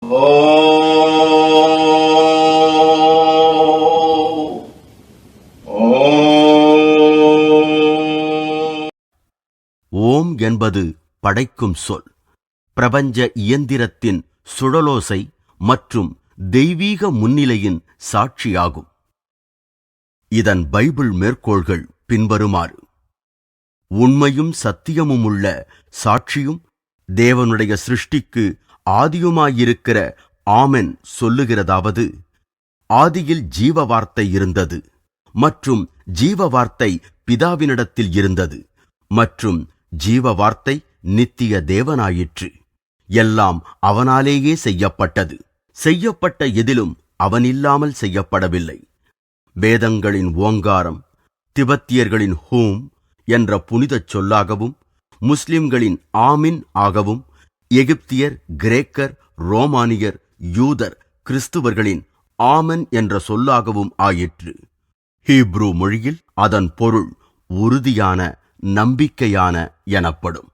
ஓம் என்பது படைக்கும் சொல், பிரபஞ்ச இயந்திரத்தின் சுழலோசை மற்றும் தெய்வீக முன்னிலையின் சாட்சியாகும். இதன் பைபிள் மேற்கோள்கள் பின்வருமாறு: உண்மையும் சத்தியமுமுள்ள சாட்சியும் தேவனுடைய சிருஷ்டிக்கு ஆதியுமாயிருக்கிற ஆமென் சொல்லுகிறதாவது, ஆதியில் ஜீவ வார்த்தை இருந்தது, மற்றும் ஜீவ வார்த்தை பிதாவினிடத்தில் இருந்தது, மற்றும் ஜீவ வார்த்தை நித்திய தேவனாயிற்று. எல்லாம் அவனாலேயே செய்யப்பட்டது, செய்யப்பட்ட எதிலும் அவனில்லாமல் செய்யப்படவில்லை. வேதங்களின் ஓங்காரம், திபெத்தியர்களின் ஹூம் என்ற புனிதச் சொல்லாகவும், முஸ்லிம்களின் ஆமின் ஆகவும், எகிப்தியர், கிரேக்கர், ரோமானியர், யூதர், கிறிஸ்துவர்களின் ஆமன் என்ற சொல்லாகவும் ஆயிற்று. ஹீப்ரு மொழியில் அதன் பொருள் உறுதியான, நம்பிக்கையான எனப்படும்.